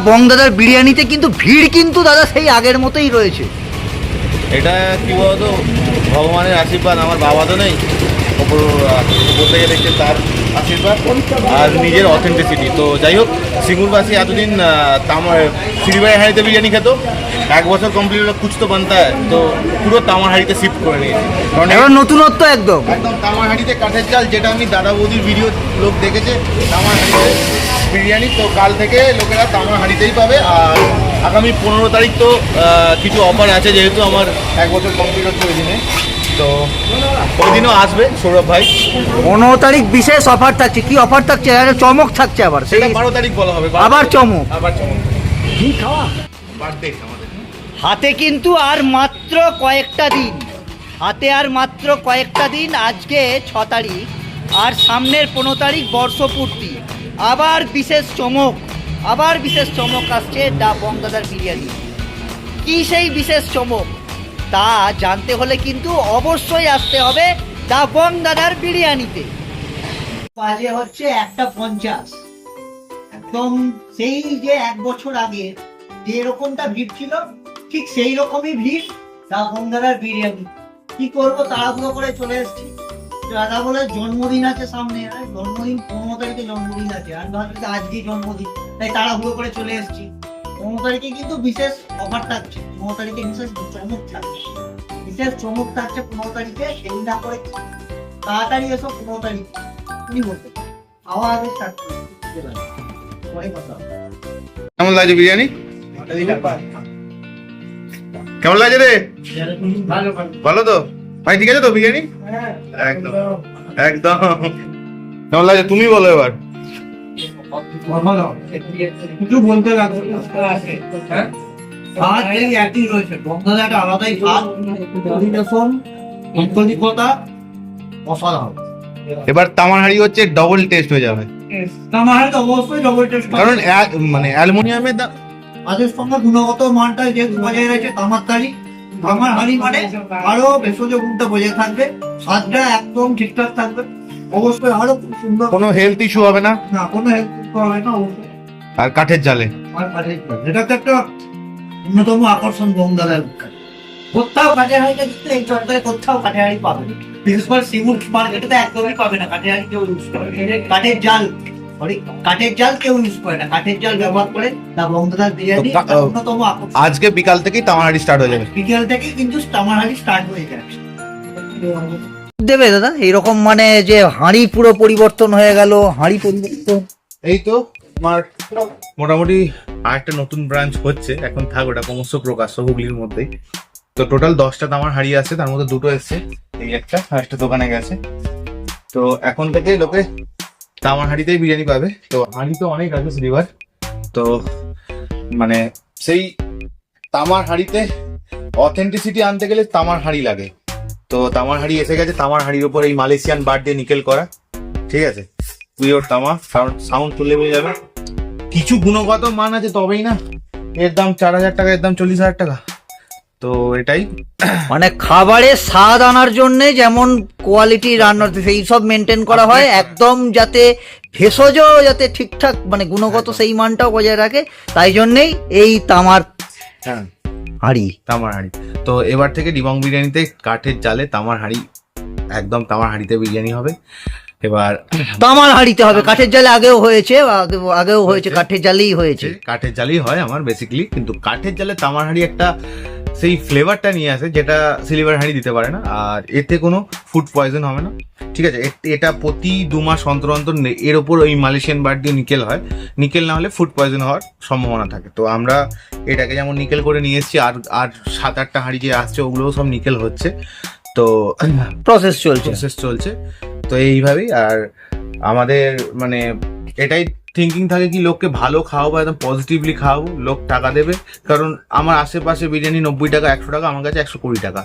বংদাদার বিরিয়ানিতে কিন্তু ভিড় কিন্তু দাদা সেই আগের মতোই রয়েছে। এটা কি বলতো, ভগবানের আশীর্বাদ, আমার বাবা তো নেই, ওপর থেকে দেখছে তার আশীর্বাদ আর নিজের অথেন্টিসিটি। তো যাই হোক, সিঙ্গুরবাসী এতদিন সিঁড়িবাড়ি হাঁড়িতে বিরিয়ানি খেত, 1 বছর কমপ্লিট হলো, কুছ তো বানতা হয়, তো পুরো তামার হাঁড়িতে শিফট করে নিয়েছে। কারণ এবার নতুনত্ব একদম একদম তামার হাঁড়িতে কাঠের চাল, যেটা আমি দাদা বৌদির ভিডিও লোক দেখেছে তামার হাঁড়িতে বিরিয়ানি। তো কাল থেকে লোকেরা তামার হাঁড়িতেই পাবে। আর আগামী 15 তারিখ তো কিছু অফার আছে, যেহেতু আমার 1 বছর কমপ্লিট হচ্ছে ওই দিনে, তো ওই দিনও আসবে সৌরভ ভাই। 15 তারিখ বিশেষ অফার থাকছে। কি অফার থাকছে? চমক থাকছে আবার, সেই 12 তারিখ বলা হবে, আবার চমক। আবার চমক। কি খাওয়া বার্থডে আমাদের হাতে কিন্তু আর মাত্র কয়েকটা দিন, হাতে আর মাত্র কয়েকটা দিন। আজকে 6 তারিখ, আর সামনের 15 তারিখ বর্ষপূর্তি। আবার বিশেষ চমক, আবার বিশেষ চমক আসছে দা বংদাদার বিরিয়ানি। কি সেই বিশেষ চমক তা জানতে হলে কিন্তু অবশ্যই আসতে হবে দা বংদাদার বিরিয়ানিতে। বাজে হচ্ছে 1:50। একদম সেই যে 1 বছর আগে যে রকমটা ভিড় ছিল, ঠিক সেই রকমই ভিড় দা বংদাদার বিরিয়ানি। কি করবো, তাড়াহুড়ো করে চলে এসেছি। দাদা বলে জন্মদিন আছে সামনে, জন্মদিন 15 তারিখে জন্মদিন আছে, আর ভাবছি আজকেই জন্মদিন, তাই তাড়াহুড়ো করে চলে এসেছি। 15 তারিখে কিন্তু বিশেষ অফার থাকছে, 15 তারিখে বিশেষ চমক থাকছে, বিশেষ চমক থাকছে 15 তারিখে। সেই না করে তাড়াতাড়ি এসো 15 তারিখ। কি বলতে খাওয়া আগে স্টার্ট করে কথা। কেমন লাগছে বিরিয়ানি? কেমন লাগছে রে? ভালো তো ভাই, ঠিক আছে তো বিরিয়ানি? একদম একদম। কেমন লাগছে তুমি বলো এবার। কিছু বলতে লাগবে একই রয়েছে, বংদাদা একটা আলাদাই স্বাদ, আন্তরিকতা, অসাধারণ। এবার তামার হাঁড়ি হচ্ছে ডবল টেস্ট হয়ে যাবে, তামার তো অবশ্যই ডবল টেস্ট, কারণ মানে অ্যালুমিনিয়ামের তাদের সঙ্গে গুণগত মানটা যে বজায় রয়েছে তামার হাঁড়ি। তামার হাঁড়ি মানে আরো ভেষজ গুণটা বজায় থাকবে, স্বাদটা একদম ঠিকঠাক থাকবে, অবশ্যই আরো খুব সুন্দর, কোনো হেলথ ইস্যু হবে না, না কোনো হেল্প হবে না অবশ্যই। আর কাঠের জালে। আর কাঠের জাল, এটা তো একটা অন্যতম আকর্ষণ বংদাদার। কোথাও কাঠের হাঁড়িটা কিন্তু এই চত্বরে কোথাও কাঠের হাঁড়ি পাবে না, বিশেষ করে সিমুট মার্কেটে তো একদমই পাবে না কাঠের হাঁড়ি কেউ ইউজ করে। কাঠের জাল, কাঠের জাল কেউ ইউজ করে না, কাঠের জাল ব্যবহার করে দা বংদাদার বিরিয়ানি অন্যতম আকর্ষণ। আজকে বিকাল থেকেই তামার হাঁড়ি স্টার্ট হয়ে যাবে, বিকেল থেকে কিন্তু তামার হাঁড়ি স্টার্ট হয়ে যাচ্ছে। দেবে দাদা এইরকম মানে যে হাঁড়ি পুরো পরিবর্তন হয়ে গেল, হাঁড়ি পরিবর্তন। এই তো আমার মোটামুটি আরেকটা নতুন ব্রাঞ্চ হচ্ছে, এখন থাক ওটা ক্রমশ প্রকাশ্য হুগলির মধ্যেই। তো টোটাল 10টা তামার হাঁড়ি আছে, তার মধ্যে 2টো এসছে, এই একটা আর একটা দোকানে গেছে। তো এখন থেকে লোকে তামার হাঁড়িতেই বিরিয়ানি পাবে। তো হাঁড়ি তো অনেক আছে সিলভার, তো মানে সেই তামার হাঁড়িতে অথেন্টিসিটি আনতে গেলে তামার হাঁড়ি লাগে। তো তামার হাঁড়ি এসে গেছে, তামার হাঁড়ির উপর এই মালয়েশিয়ান বার দিয়ে নিকেল করা, ঠিক আছে, পিওর তামা, কারণ সাউন্ড তুলে বেরিয়ে যাবে। কিছু গুণগত মান আছে, তবেই না এর দাম 4,000 টাকা, এর দাম 40,000 টাকা। তো এটাই মানে খাবারের স্বাদ আনার জন্য যেমন কোয়ালিটি রান্নার সেই সব মেনটেন করা হয়, একদম যাতে ভেষজ যাতে ঠিকঠাক মানে গুণগত সেই মানটাও বজায় রাখে, তাই জন্যেই এই তামার হ্যাঁ হাঁড়ি, তামার হাঁড়ি। তো এবার থেকে ডিবং বিরিয়ানিতে কাঠের জালে তামার হাঁড়ি, একদম তামার হাঁড়িতে বিরিয়ানি হবে। এবার তামার হাঁড়িতে হবে, কাঠের জালে আগেও হয়েছে, আগেও হয়েছে, কাঠের জালেই হয়েছে, কাঠের জালেই হয় আমার বেসিক্যালি, কিন্তু কাঠের জালে তামার হাঁড়ি একটা সেই ফ্লেভারটা নিয়ে আসে যেটা সিলভার হাঁড়ি দিতে পারে না। আর এতে কোনো ফুড পয়জন হবে না, ঠিক আছে। এটা প্রতি 2 মাস অন্তর অন্তর এর ওপর ওই মালয়েশিয়ান বার দিয়ে নিকেল হয়, নিকেল না হলে ফুড পয়জন হওয়ার সম্ভাবনা থাকে। তো আমরা এটাকে যেমন নিকেল করে নিয়ে এসেছি, আর 7-8টা হাঁড়ি যে আসছে ওগুলোও সব নিকেল হচ্ছে, তো প্রসেস চলছে। তো এইভাবেই আর আমাদের মানে এটাই থিঙ্কিং থাকে কি লোককে ভালো খাওয়াবো, একদম পজিটিভলি খাওয়াবো, লোক টাকা দেবে। কারণ আমার আশেপাশে বিরিয়ানি 90 টাকা, 100 টাকা, আমার কাছে 120 টাকা,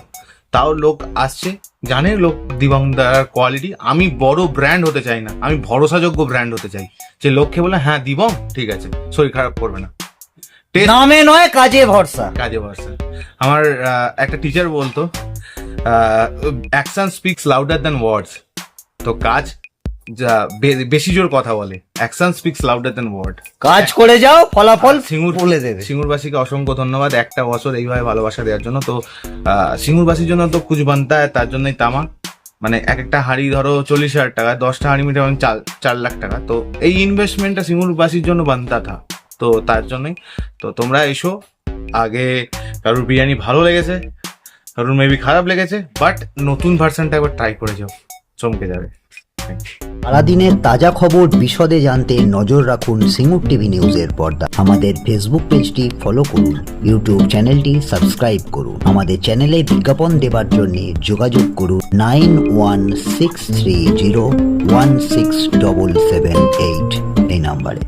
তাও লোক আসছে, জানে লোক দিবংদার কোয়ালিটি। আমি বড় ব্র্যান্ড হতে চাই না, আমি ভরসাযোগ্য ব্র্যান্ড হতে চাই, যে লোককে বলে হ্যাঁ দিবং ঠিক আছে, শরীর খারাপ করবে না, নামে নয় কাজে ভরসা, কাজে ভরসা। আমার একটা টিচার বলতো action speaks louder than words. তো কাজ যা বেশি জোর কথা বলে, action speaks louder than word. কাজ করে যাও, ফলাফল সিঙ্গুর বলে দেবে। সিঙ্গুরবাসীকে অসংখ্য ধন্যবাদ একটা বছর এইভাবে ভালোবাসা দেওয়ার জন্য। তো সিঙ্গুরবাসীর জন্য তো কুছ বানতা হয়, তার জন্যই তামা। মানে এক একটা হাঁড়ি ধরো 40,000 টাকা, 10টা হাঁড়ি মিটে 4 লাখ টাকা। তো এই ইনভেস্টমেন্টটা সিঙ্গুরবাসীর জন্য বানতা থা, তো তার জন্যই। তো তোমরা এসো, আগে কারোর বিরিয়ানি ভালো লেগেছে, কারোর মেবি খারাপ লেগেছে, বাট নতুন ভার্সনটা একবার ট্রাই করে যাও, চমকে যাবে। সারাদিনের তাজা খবর বিশদে জানতে নজর রাখুন সিঙ্গুর টিভি নিউজের পর্দা। আমাদের ফেসবুক পেজটি ফলো করুন, ইউটিউব চ্যানেলটি সাবস্ক্রাইব করুন। আমাদের চ্যানেলে বিজ্ঞাপন দেবার জন্য যোগাযোগ করুন 9163016778 এই নাম্বারে।